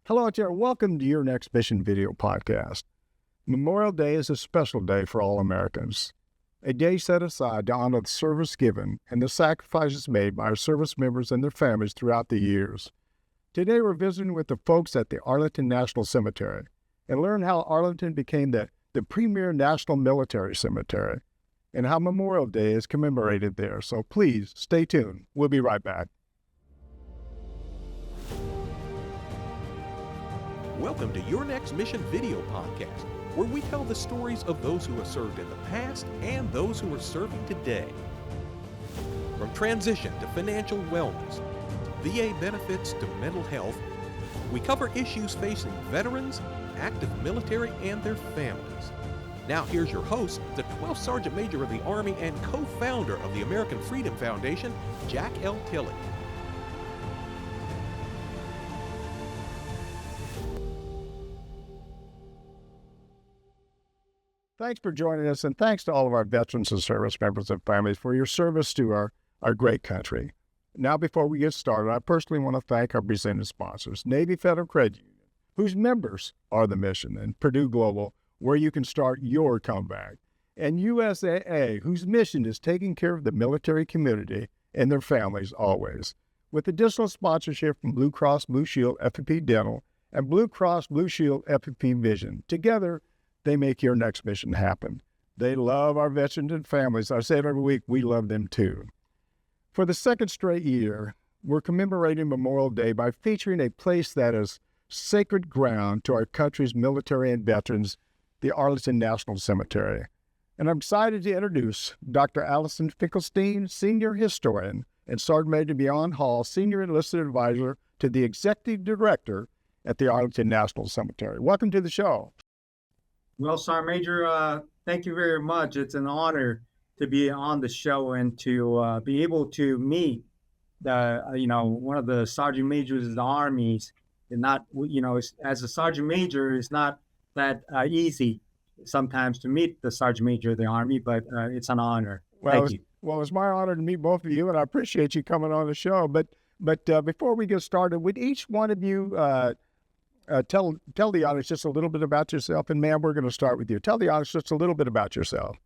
Hello out there. Welcome to your next Mission Video podcast. Memorial Day is a special day for all Americans, a day set aside to honor the service given and the sacrifices made by our service members and their families throughout the years. Today we're visiting with the folks at the Arlington National Cemetery and learn how Arlington became the premier national military cemetery and how Memorial Day is commemorated there. So please stay tuned. We'll be right back. Welcome to Your Next Mission Video podcast, where we tell the stories of those who have served in the past and those who are serving today. From transition to financial wellness, VA benefits to mental health, we cover issues facing veterans, active military, and their families. Now here's your host, the 12th Sergeant Major of the Army and co-founder of the American Freedom Foundation, Jack L. Tilley. Thanks for joining us, and thanks to all of our veterans and service members and families for your service to our great country. Now, before we get started, I personally want to thank our presenting sponsors, Navy Federal Credit Union, whose members are the mission, and Purdue Global, where you can start your comeback, and USAA, whose mission is taking care of the military community and their families always, with additional sponsorship from Blue Cross Blue Shield FFP Dental and Blue Cross Blue Shield FFP Vision. Together, they make your next mission happen. They love our veterans and families. I say it every week, we love them too. For the second straight year, we're commemorating Memorial Day by featuring a place that is sacred ground to our country's military and veterans, the Arlington National Cemetery. And I'm excited to introduce Dr. Allison Finkelstein, Senior Historian, and Sergeant Major Myong Hall, Senior Enlisted Advisor to the Executive Director at the Arlington National Cemetery. Welcome to the show. Well, Sergeant Major, thank you very much. It's an honor to be on the show and to be able to meet one of the sergeant majors of the armies. And not, as a sergeant major, it's not that easy sometimes to meet the sergeant major of the army, but it's an honor. Thank you. Well, it's my honor to meet both of you, and I appreciate you coming on the show. But before we get started, would each one of you tell the audience just a little bit about yourself? And ma'am, we're going to start with you. Tell the audience just a little bit about yourself.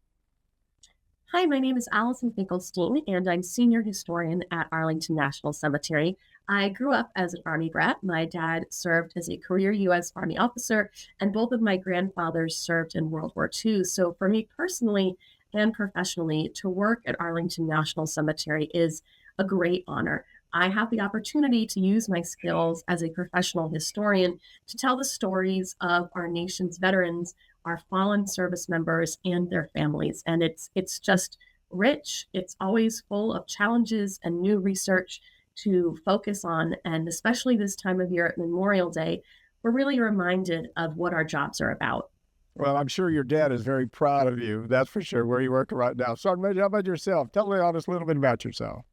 Hi, my name is Allison Finkelstein, and I'm Senior Historian at Arlington National Cemetery. I grew up as an Army brat. My dad served as a career U.S. Army officer, and both of my grandfathers served in World War II. So for me personally and professionally, to work at Arlington National Cemetery is a great honor. I have the opportunity to use my skills as a professional historian to tell the stories of our nation's veterans, our fallen service members, and their families. And it's just rich. It's always full of challenges and new research to focus on. And especially this time of year at Memorial Day, we're really reminded of what our jobs are about. Well, I'm sure your dad is very proud of you. That's for sure, where you work right now. Sergeant Major, how about yourself? Tell the audience a little bit about yourself.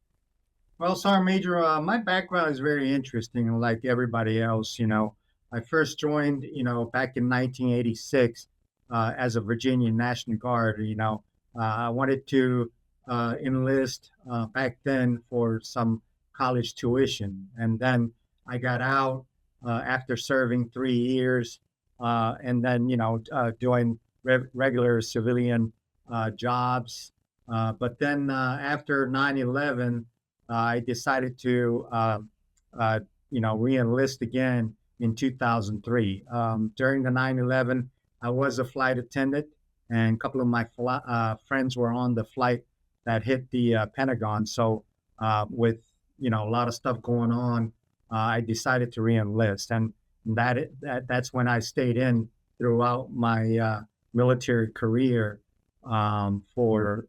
Well, Sergeant Major, my background is very interesting, like everybody else. I first joined, back in 1986 as a Virginia National Guard. I wanted to enlist back then for some college tuition. And then I got out after serving 3 years and then, doing regular civilian jobs. But then after 9/11, I decided to, re-enlist again in 2003. During the 9/11, I was a flight attendant, and a couple of my friends were on the flight that hit the Pentagon. So with, a lot of stuff going on, I decided to re-enlist. And that's when I stayed in throughout my military career for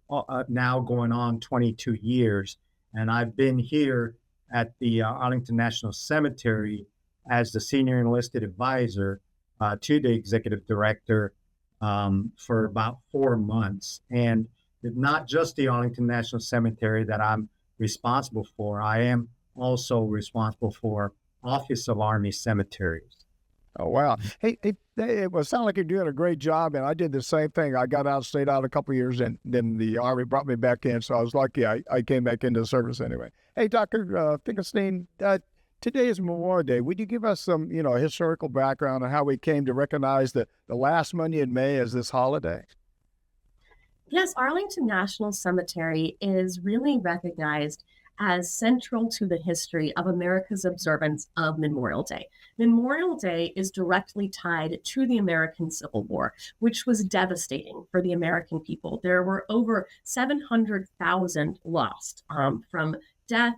now going on 22 years. And I've been here at the Arlington National Cemetery as the Senior Enlisted Advisor to the Executive Director for about 4 months. And it's not just the Arlington National Cemetery that I'm responsible for. I am also responsible for Office of Army Cemeteries. Oh, wow. Hey, it sounds like you're doing a great job, and I did the same thing. I got out, stayed out a couple of years, and then the Army brought me back in, so I was lucky I came back into the service anyway. Hey, Dr. Finkelstein, Today is Memorial Day. Would you give us some, historical background on how we came to recognize the last Monday in May as this holiday? Yes, Arlington National Cemetery is really recognized as central to the history of America's observance of Memorial Day. Memorial Day is directly tied to the American Civil War, which was devastating for the American people. There were over 700,000 lost from death,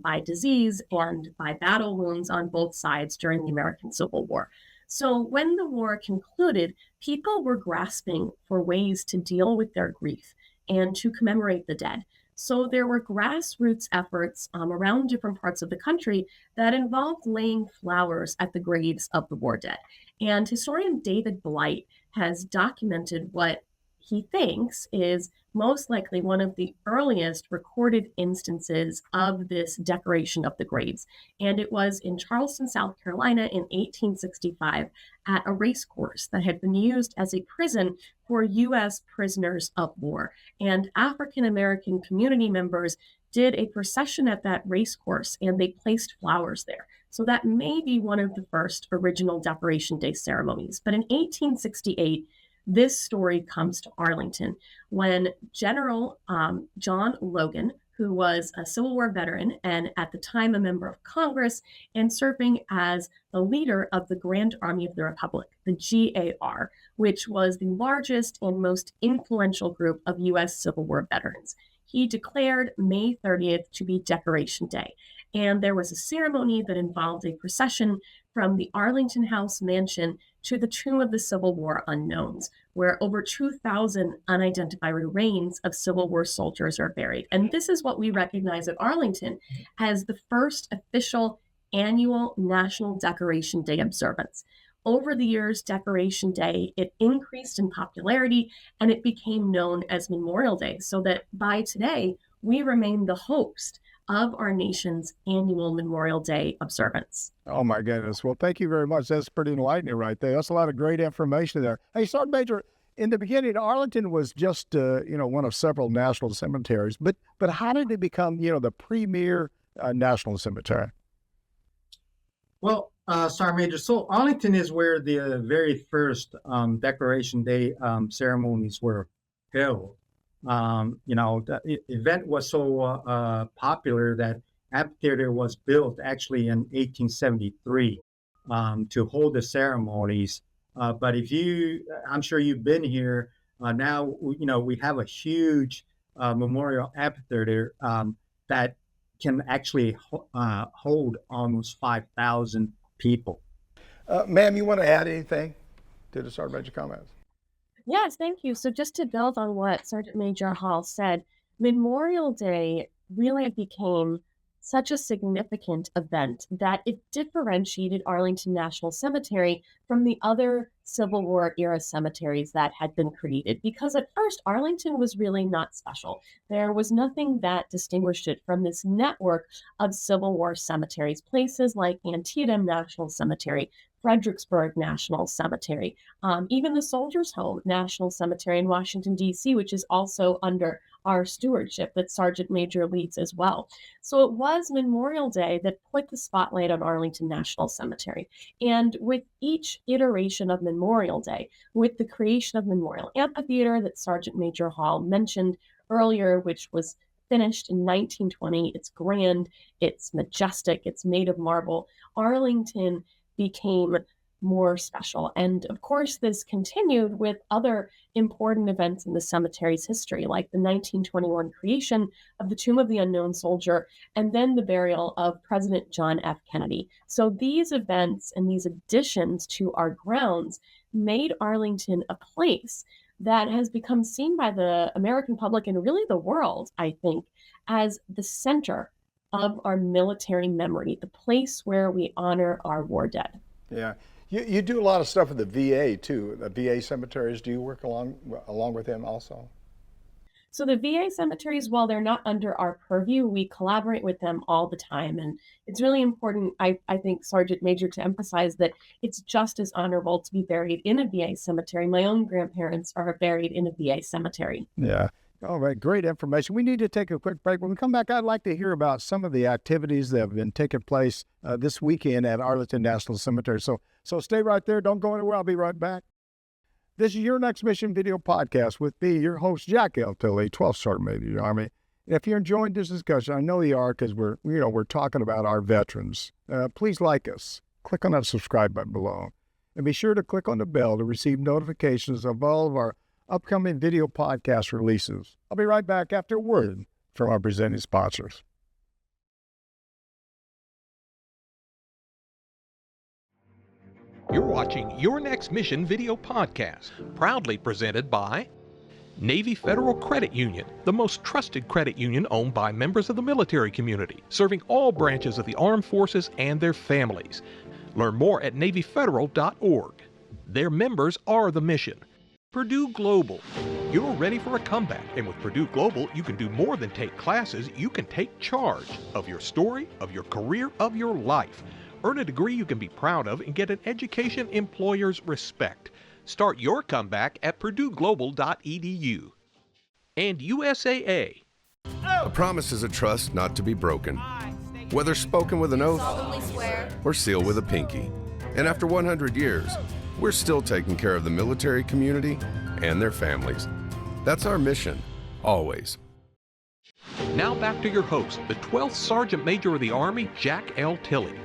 by disease, and by battle wounds on both sides during the American Civil War. So when the war concluded, people were grasping for ways to deal with their grief and to commemorate the dead. So there were grassroots efforts around different parts of the country that involved laying flowers at the graves of the war dead. And historian David Blight has documented what he thinks is most likely one of the earliest recorded instances of this decoration of the graves. And it was in Charleston, South Carolina in 1865 at a race course that had been used as a prison for U.S. prisoners of war. And African American community members did a procession at that race course and they placed flowers there. So that may be one of the first original Decoration Day ceremonies. But in 1868, this story comes to Arlington when General John Logan, who was a Civil War veteran and at the time a member of Congress and serving as the leader of the Grand Army of the Republic, the GAR, which was the largest and most influential group of U.S. Civil War veterans. He declared May 30th to be Decoration Day. And there was a ceremony that involved a procession from the Arlington House mansion to the Tomb of the Civil War Unknowns, where over 2,000 unidentified remains of Civil War soldiers are buried. And this is what we recognize at Arlington as the first official annual National Decoration Day observance. Over the years, Decoration Day, it increased in popularity and it became known as Memorial Day, so that by today, we remain the host of our nation's annual Memorial Day observance. Oh, my goodness. Well, thank you very much. That's pretty enlightening right there. That's a lot of great information there. Hey, Sergeant Major, in the beginning, Arlington was just, one of several national cemeteries. But how did it become, the premier national cemetery? Well, Sergeant Major, so Arlington is where the very first Decoration Day ceremonies were held. The event was so popular that amphitheater was built actually in 1873 to hold the ceremonies. But I'm sure you've been here now. We have a huge memorial amphitheater that can actually hold almost 5,000 people. Ma'am, you want to add anything to the Sergeant Major comments? Yes, thank you. So just to build on what Sergeant Major Hall said, Memorial Day really became such a significant event that it differentiated Arlington National Cemetery from the other Civil War era cemeteries that had been created. Because at first, Arlington was really not special. There was nothing that distinguished it from this network of Civil War cemeteries, places like Antietam National Cemetery, Fredericksburg National Cemetery, even the Soldiers' Home National Cemetery in Washington, D.C., which is also under our stewardship that Sergeant Major leads as well. So it was Memorial Day that put the spotlight on Arlington National Cemetery. And with each iteration of Memorial Day, with the creation of Memorial Amphitheater that Sergeant Major Hall mentioned earlier, which was finished in 1920, it's grand, it's majestic, it's made of marble, Arlington became more special. And of course, this continued with other important events in the cemetery's history, like the 1921 creation of the Tomb of the Unknown Soldier, and then the burial of President John F. Kennedy. So these events and these additions to our grounds made Arlington a place that has become seen by the American public and really the world, I think, as the center of our military memory, the place where we honor our war dead. Yeah. You do a lot of stuff with the VA too. The VA cemeteries, do you work along with them also? So the VA cemeteries, while they're not under our purview, we collaborate with them all the time. And it's really important, I think, Sergeant Major, to emphasize that it's just as honorable to be buried in a VA cemetery. My own grandparents are buried in a VA cemetery. Yeah. All right, great information. We need to take a quick break. When we come back, I'd like to hear about some of the activities that have been taking place this weekend at Arlington National Cemetery. So stay right there. Don't go anywhere. I'll be right back. This is Your Next Mission video podcast with me, your host, Jack L. Tilley, 12th Sergeant Major of the Army. If you're enjoying this discussion, I know you are because we're talking about our veterans. Please like us. Click on that subscribe button below. And be sure to click on the bell to receive notifications of all of our upcoming video podcast releases. I'll be right back after a word from our presenting sponsors. You're watching Your Next Mission video podcast, proudly presented by Navy Federal Credit Union, the most trusted credit union owned by members of the military community, serving all branches of the armed forces and their families. Learn more at NavyFederal.org. Their members are the mission. Purdue Global. You're ready for a comeback, and with Purdue Global, you can do more than take classes. You can take charge of your story, of your career, of your life. Earn a degree you can be proud of and get an education employers respect. Start your comeback at purdueglobal.edu. And USAA. A promise is a trust not to be broken, whether spoken with an oath or sealed with a pinky. And after 100 years, we're still taking care of the military community and their families. That's our mission, always. Now back to your host, the 12th Sergeant Major of the Army, Jack L. Tilley.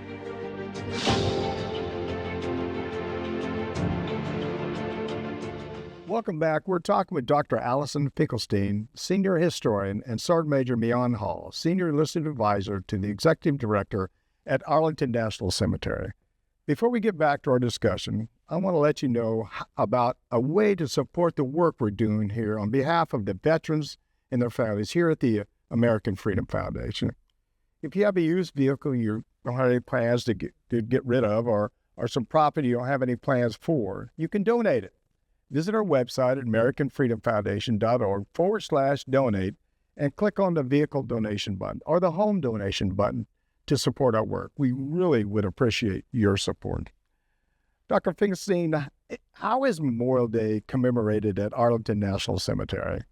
Welcome back. We're talking with Dr. Allison Finkelstein, Senior Historian, and Sergeant Major Myong Hall, Senior Enlisted Advisor to the Executive Director at Arlington National Cemetery. Before we get back to our discussion, I want to let you know about a way to support the work we're doing here on behalf of the veterans and their families here at the American Freedom Foundation. If you have a used vehicle you don't have any plans to get rid of, or some property you don't have any plans for, you can donate it. Visit our website at AmericanFreedomFoundation.org/donate and click on the vehicle donation button or the home donation button to support our work. We really would appreciate your support. Dr. Finkelstein, how is Memorial Day commemorated at Arlington National Cemetery?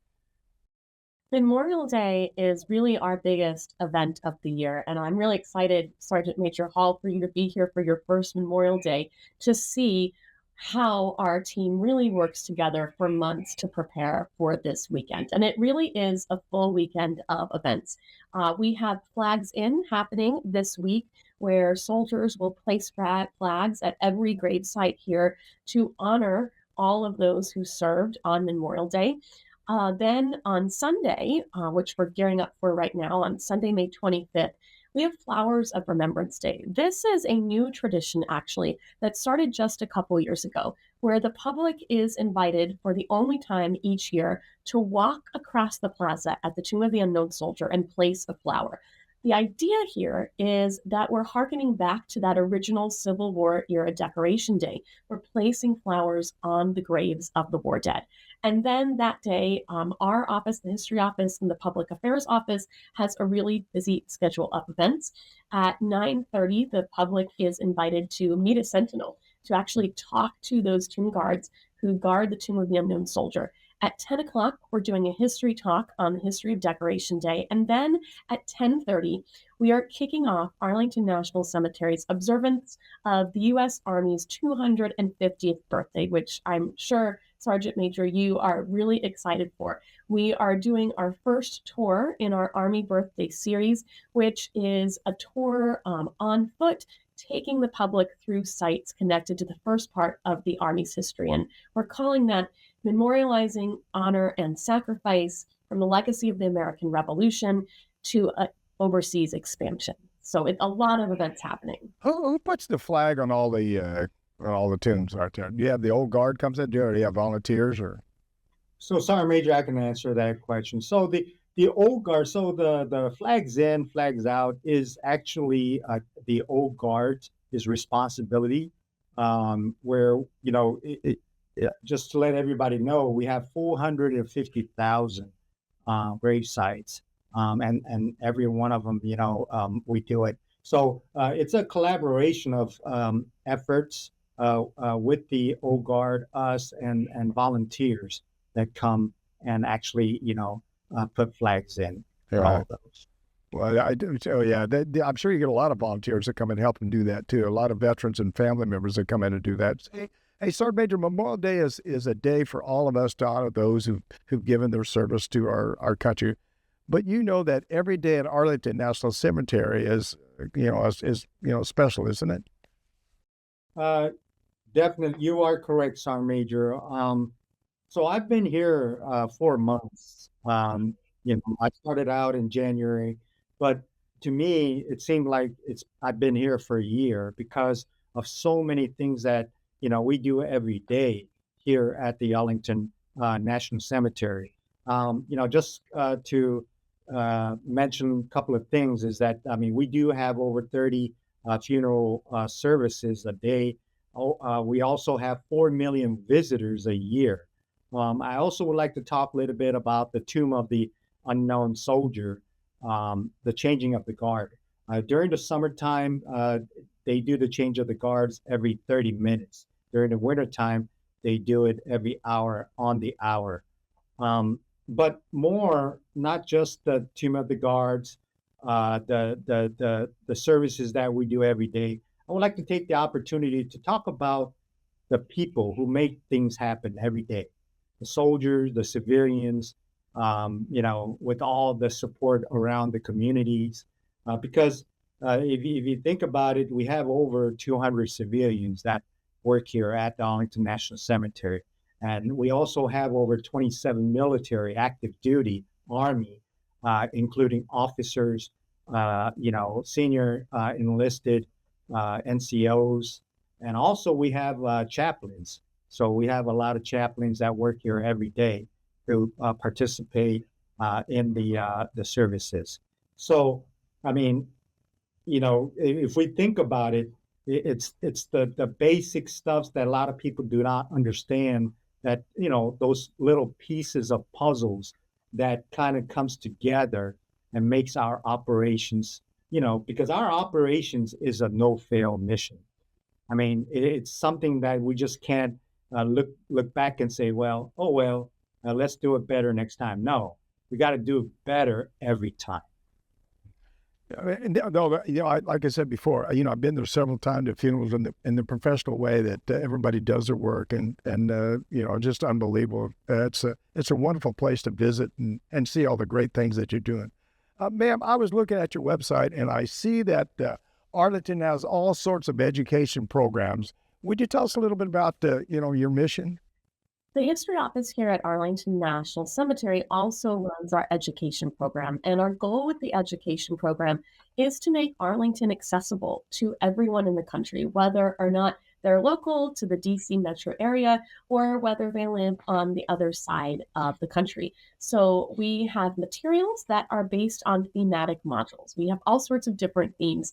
Memorial Day is really our biggest event of the year, and I'm really excited, Sergeant Major Hall, for you to be here for your first Memorial Day to see how our team really works together for months to prepare for this weekend. And it really is a full weekend of events. We have Flags In happening this week, where soldiers will place flags at every grave site here to honor all of those who served on Memorial Day. Then on Sunday, which we're gearing up for right now, on Sunday, May 25th, we have Flowers of Remembrance Day. This is a new tradition, actually, that started just a couple years ago, where the public is invited for the only time each year to walk across the plaza at the Tomb of the Unknown Soldier and place a flower. The idea here is that we're hearkening back to that original Civil War era Decoration Day. We're placing flowers on the graves of the war dead. And then that day, our office, the History Office, and the Public Affairs Office has a really busy schedule of events. At 9:30, the public is invited to meet a sentinel to actually talk to those tomb guards who guard the Tomb of the Unknown Soldier. At 10 o'clock, we're doing a history talk on the history of Decoration Day. And then at 10:30, we are kicking off Arlington National Cemetery's observance of the U.S. Army's 250th birthday, which I'm sure, Sergeant Major, you are really excited for. We are doing our first tour in our Army Birthday series, which is a tour on foot, taking the public through sites connected to the first part of the Army's history. And we're calling that Memorializing Honor and Sacrifice from the Legacy of the American Revolution to Overseas Expansion. So a lot of events happening. Who puts the flag on all the tombs out there? Do you have the old guard comes in? Do you have volunteers or? So, Sergeant Major, I can answer that question. So the old guard, so the flags in, flags out is actually the old guard's responsibility. Where just to let everybody know, we have 450,000 grave sites, and every one of them, we do it. So it's a collaboration of efforts with the old guard, us, and volunteers that come and actually, put flags in. Yeah. All those. Well, I do. So, yeah, I'm sure you get a lot of volunteers that come and help and do that too. A lot of veterans and family members that come in and do that. Hey, Sergeant Major, Memorial Day is a day for all of us to honor those who've given their service to our country. But you know that every day at Arlington National Cemetery is special, isn't it? Definitely, you are correct, Sergeant Major. So I've been here 4 months. I started out in January, but to me, it seemed like I've been here for a year because of so many things that we do every day here at the Arlington National Cemetery. Just to mention a couple of things is that we do have over 30 funeral services a day. We also have 4 million visitors a year. I also would like to talk a little bit about the Tomb of the Unknown Soldier, the changing of the guard. During the summertime, they do the change of the guards every 30 minutes. During the wintertime, they do it every hour on the hour. But more, not just the Tomb of the Guards, the services that we do every day. I would like to take the opportunity to talk about the people who make things happen every day. The soldiers, the civilians, with all the support around the communities. Because if you think about it, we have over 200 civilians that work here at the Arlington National Cemetery. And we also have over 27 military active duty Army, including officers, senior enlisted NCOs. And also we have chaplains. So we have a lot of chaplains that work here every day who participate in the services. So, if we think about it, it's the basic stuff that a lot of people do not understand, that, those little pieces of puzzles that kind of comes together and makes our operations, because our operations is a no-fail mission. It's something that we just can't look back and say, let's do it better next time. No, we got to do it better every time. Like I said before, I've been there several times to funerals in the professional way that everybody does their work, and just unbelievable. It's a wonderful place to visit and see all the great things that you're doing. Ma'am, I was looking at your website and I see that Arlington has all sorts of education programs. Would you tell us a little bit about your mission? The History Office here at Arlington National Cemetery also runs our education program. And our goal with the education program is to make Arlington accessible to everyone in the country, whether or not they're local to the DC metro area or whether they live on the other side of the country. So we have materials that are based on thematic modules. We have all sorts of different themes,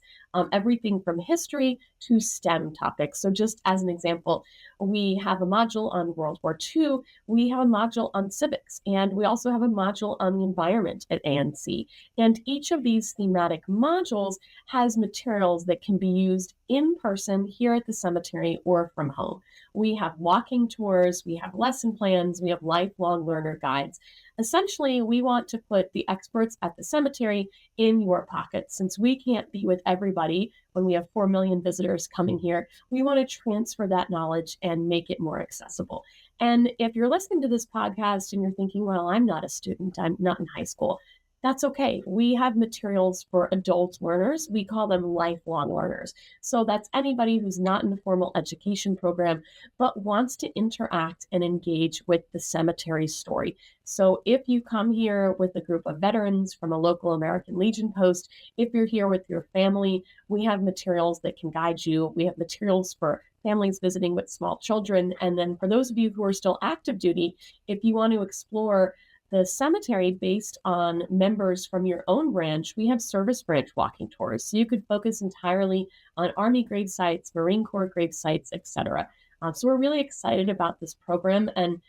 everything from history to STEM topics. So just as an example, we have a module on World War II, we have a module on civics, and we also have a module on the environment at ANC. And each of these thematic modules has materials that can be used in person here at the cemetery or from home. We have walking tours, we have lesson plans, we have lifelong learner guides. Essentially, we want to put the experts at the cemetery in your pocket. Since we can't be with everybody when we have 4 million visitors coming here, we want to transfer that knowledge and make it more accessible. And if you're listening to this podcast and you're thinking, well, I'm not a student, I'm not in high school, that's okay. We have materials for adult learners. We call them lifelong learners. So that's anybody who's not in the formal education program, but wants to interact and engage with the cemetery story. So if you come here with a group of veterans from a local American Legion post, if you're here with your family, we have materials that can guide you. We have materials for families visiting with small children. And then for those of you who are still active duty, if you want to explore the cemetery based on members from your own branch, we have service branch walking tours. So you could focus entirely on Army grave sites, Marine Corps grave sites, etc. So we're really excited about this program, and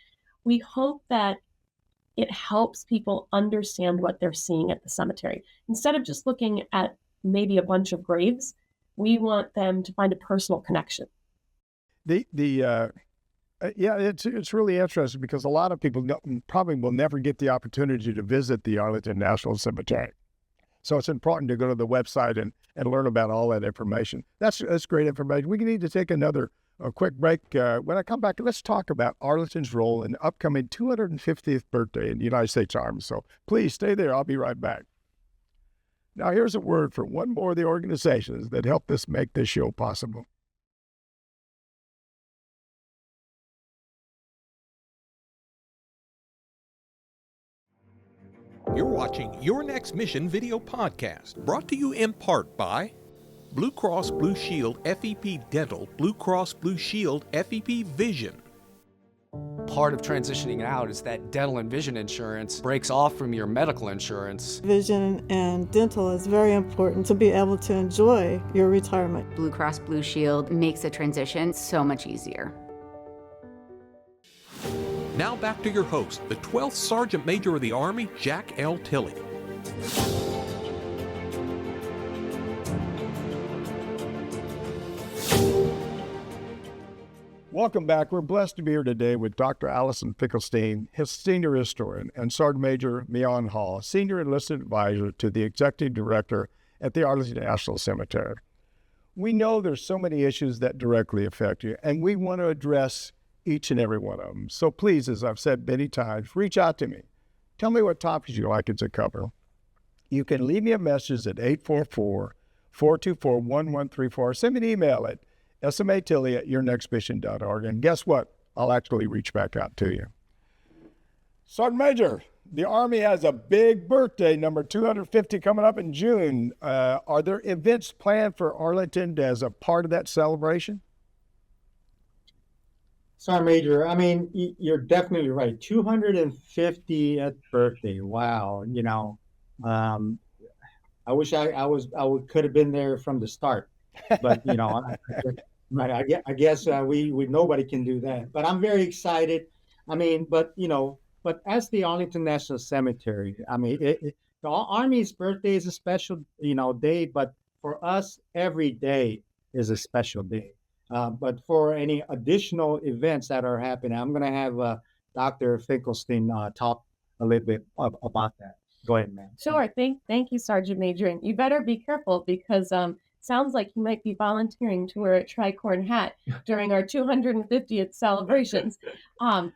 we hope that it helps people understand what they're seeing at the cemetery. Instead of just looking at maybe a bunch of graves, we want them to find a personal connection. Yeah, it's really interesting because a lot of people probably will never get the opportunity to visit the Arlington National Cemetery. So it's important to go to the website and learn about all that information. That's great information. We need to take a quick break. When I come back, let's talk about Arlington's role in the upcoming 250th birthday in the United States Army. So please stay there. I'll be right back. Now, here's a word from one more of the organizations that helped us make this show possible. You're watching Your Next Mission video podcast, brought to you in part by Blue Cross Blue Shield FEP Dental, Blue Cross Blue Shield FEP Vision. Part of transitioning out is that dental and vision insurance breaks off from your medical insurance. Vision and dental is very important to be able to enjoy your retirement. Blue Cross Blue Shield makes the transition so much easier. Now back to your host, the 12th Sergeant Major of the Army, Jack L. Tilley. Welcome back. We're blessed to be here today with Dr. Allison Finkelstein, his senior historian, and Sergeant Major Myong Hall, senior enlisted advisor to the executive director at the Arlington National Cemetery. We know there's so many issues that directly affect you, and we want to address each and every one of them. So please, as I've said many times, reach out to me. Tell me what topics you'd like it to cover. You can leave me a message at 844-424-1134. Send me an email at SMA Tilley at yournextmission.org. And guess what? I'll actually reach back out to you. Sergeant Major, the Army has a big birthday, number 250, coming up in June. Are there events planned for Arlington as a part of that celebration? Sorry, Major. I mean, you're definitely right. 250th birthday. Wow. I wish I could have been there from the start, but I guess nobody can do that. But I'm very excited. I mean, but as the Arlington National Cemetery, I mean, the Army's birthday is a special day, but for us, every day is a special day. But for any additional events that are happening, I'm going to have Dr. Finkelstein talk a little bit about that. Go ahead, ma'am. Sure. Thank you, Sergeant Major. And you better be careful because sounds like you might be volunteering to wear a tricorn hat during our 250th celebrations.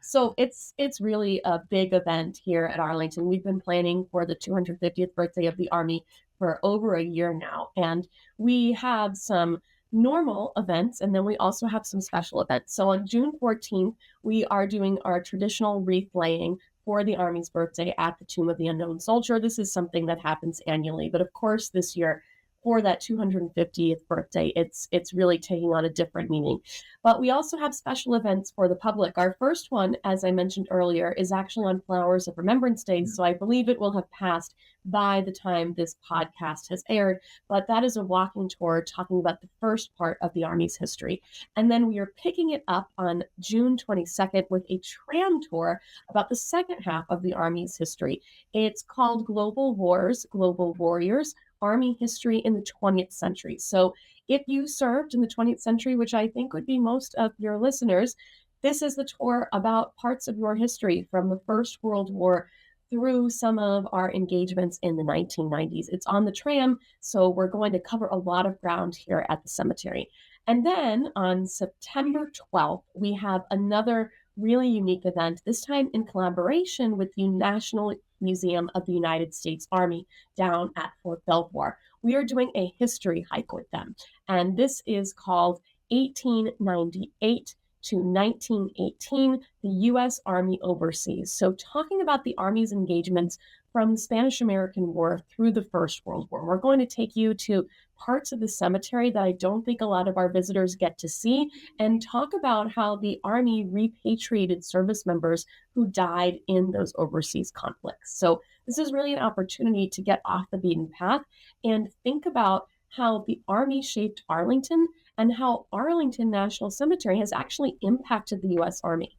So it's really a big event here at Arlington. We've been planning for the 250th birthday of the Army for over a year now. And we have some normal events, and then we also have some special events. So on June 14th, we are doing our traditional wreath laying for the Army's birthday at the Tomb of the Unknown Soldier. This is something that happens annually, but of course this year, for that 250th birthday, it's really taking on a different meaning. But we also have special events for the public. Our first one, as I mentioned earlier, is actually on Flowers of Remembrance Day, so I believe it will have passed by the time this podcast has aired. But that is a walking tour talking about the first part of the Army's history. And then we are picking it up on June 22nd with a tram tour about the second half of the Army's history. It's called Global Wars, Global Warriors, Army History in the 20th Century. So if you served in the 20th century, which I think would be most of your listeners, this is the tour about parts of your history from the First World War through some of our engagements in the 1990s. It's on the tram, so we're going to cover a lot of ground here at the cemetery. And then on September 12th, we have another really unique event, this time in collaboration with the National Museum of the United States Army down at Fort Belvoir. We are doing a history hike with them, and this is called 1898 to 1918, the U.S. Army Overseas. So talking about the Army's engagements from the Spanish-American War through the First World War. We're going to take you to parts of the cemetery that I don't think a lot of our visitors get to see, and talk about how the Army repatriated service members who died in those overseas conflicts. So this is really an opportunity to get off the beaten path and think about how the Army shaped Arlington and how Arlington National Cemetery has actually impacted the U.S. Army.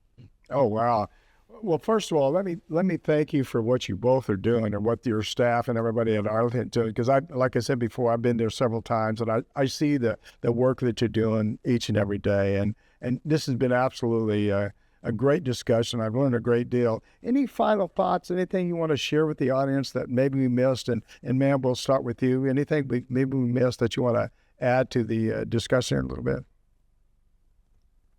Oh, wow. Well, first of all, let me thank you for what you both are doing and what your staff and everybody at Arlington doing. Because like I said before, I've been there several times, and I see the work that you're doing each and every day. And And this has been absolutely a great discussion. I've learned a great deal. Any final thoughts, anything you want to share with the audience that maybe we missed? And ma'am, we'll start with you. Anything maybe we missed that you want to add to the discussion a little bit?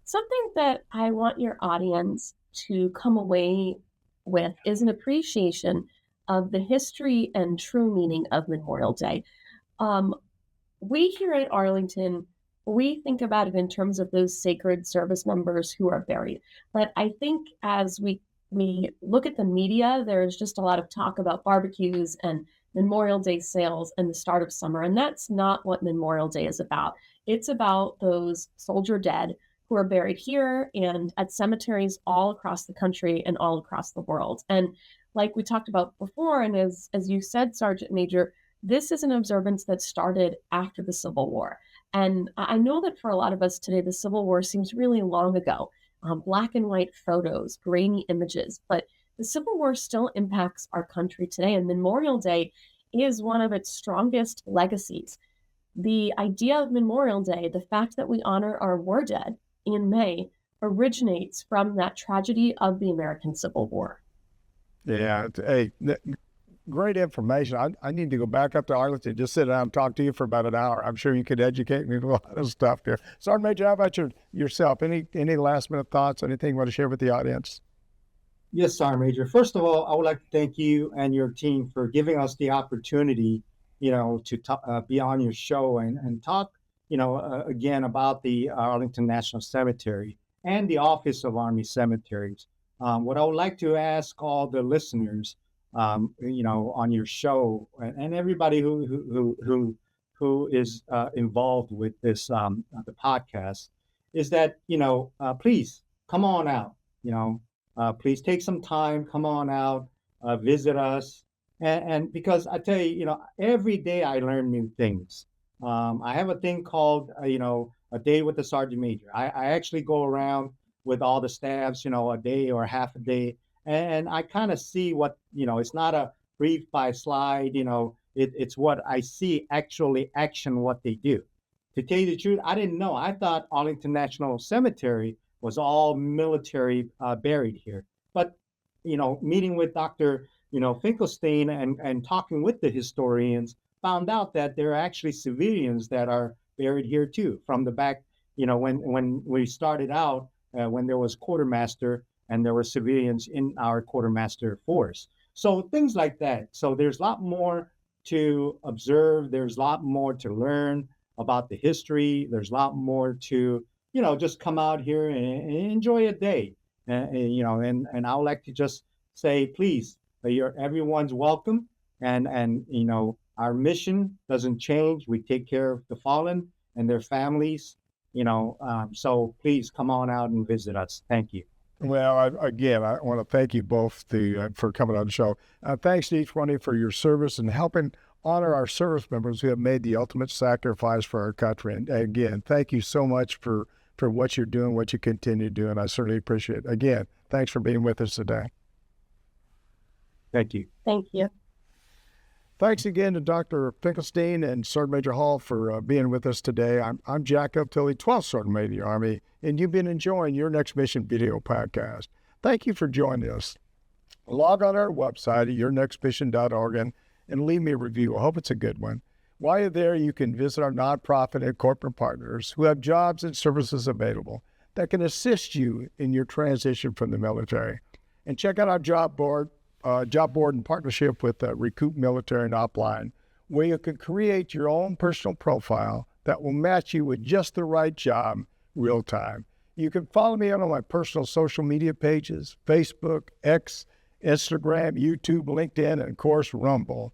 Something that I want your audience to come away with is an appreciation of the history and true meaning of Memorial Day. We here at Arlington, we think about it in terms of those sacred service members who are buried. But I think as we look at the media, there's just a lot of talk about barbecues and Memorial Day sales and the start of summer. And that's not what Memorial Day is about. It's about those soldier dead who are buried here and at cemeteries all across the country and all across the world. And like we talked about before, and as you said, Sergeant Major, this is an observance that started after the Civil War. And I know that for a lot of us today, the Civil War seems really long ago. Black and white photos, grainy images, but the Civil War still impacts our country today. And Memorial Day is one of its strongest legacies. The idea of Memorial Day, the fact that we honor our war dead in May, originates from that tragedy of the American Civil War. Yeah. Hey, great information. I need to go back up to Arlington, just sit down and talk to you for about an hour. I'm sure you could educate me with a lot of stuff there. Sergeant Major, how about yourself? Any last minute thoughts, anything you want to share with the audience? Yes, Sergeant Major. First of all, I would like to thank you and your team for giving us the opportunity, to be on your show and talk, again about the Arlington National Cemetery and the Office of Army Cemeteries. What I would like to ask all the listeners, on your show and everybody who is involved with this the podcast, is that please come on out. Please take some time, come on out, visit us, and because I tell you, every day I learn new things. I have a thing called a day with the Sergeant Major. I actually go around with all the staffs, a day or half a day. And I kind of see what, it's not a brief by slide, it's what I see actually action what they do. To tell you the truth, I didn't know. I thought Arlington National Cemetery was all military buried here. But, meeting with Dr. Finkelstein and talking with the historians, found out that there are actually civilians that are buried here too. From the back, when we started out, when there was quartermaster, and there were civilians in our quartermaster force. So things like that. So there's a lot more to observe. There's a lot more to learn about the history. There's a lot more to, just come out here and enjoy a day. And I would like to just say, please, everyone's welcome. And our mission doesn't change. We take care of the fallen and their families, so please come on out and visit us. Thank you. Well, I want to thank you both for coming on the show. Thanks to each one of you for your service and helping honor our service members who have made the ultimate sacrifice for our country. And again, thank you so much for what you're doing, what you continue to do, and I certainly appreciate it. Again, thanks for being with us today. Thank you. Thank you. Thanks again to Dr. Finkelstein and Sergeant Major Hall for being with us today. I'm Jack Tilley, 12th Sergeant Major of the Army, and you've been enjoying Your Next Mission video podcast. Thank you for joining us. Log on our website at yournextmission.org and leave me a review. I hope it's a good one. While you're there, you can visit our nonprofit and corporate partners who have jobs and services available that can assist you in your transition from the military. And check out our job board in partnership with Recoup Military and Upline, where you can create your own personal profile that will match you with just the right job real time. You can follow me on my personal social media pages, Facebook, X, Instagram, YouTube, LinkedIn, and of course, Rumble.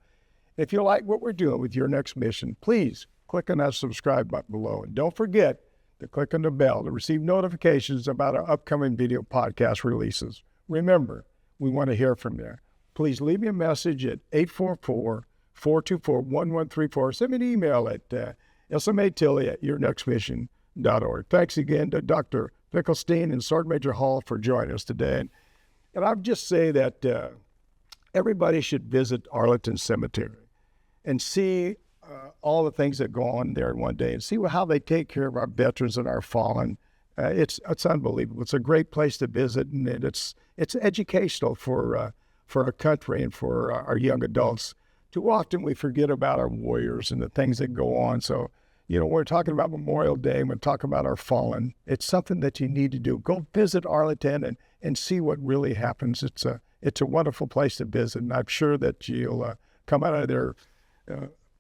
If you like what we're doing with Your Next Mission, please click on that subscribe button below. And don't forget to click on the bell to receive notifications about our upcoming video podcast releases. Remember, we want to hear from you. Please leave me a message at 844-424-1134. Send me an email at SMA Tilley at yournextmission.org. Thanks again to Dr. Finkelstein and Sergeant Major Hall for joining us today. And I'll just say that everybody should visit Arlington Cemetery and see all the things that go on there in one day and see how they take care of our veterans and our fallen It's unbelievable. It's a great place to visit, and it's educational for our country and for our young adults. Too often we forget about our warriors and the things that go on. So, we're talking about Memorial Day, we're talking about our fallen. It's something that you need to do. Go visit Arlington and see what really happens. It's a wonderful place to visit, and I'm sure that you'll come out of there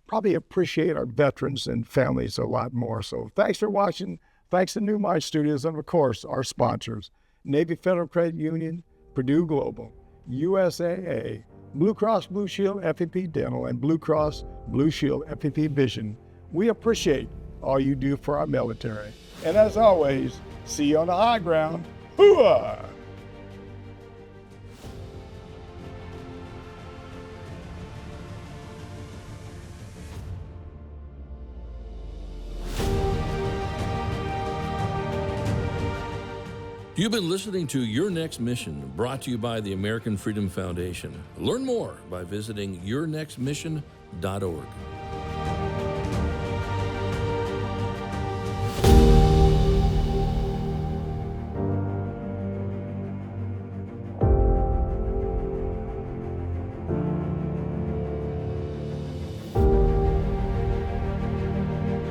probably appreciate our veterans and families a lot more. So thanks for watching. Thanks to New Mind Studios and, of course, our sponsors, Navy Federal Credit Union, Purdue Global, USAA, Blue Cross Blue Shield FEP Dental, and Blue Cross Blue Shield FEP Vision. We appreciate all you do for our military. And as always, see you on the high ground. Hooah! You've been listening to Your Next Mission, brought to you by the American Freedom Foundation. Learn more by visiting yournextmission.org.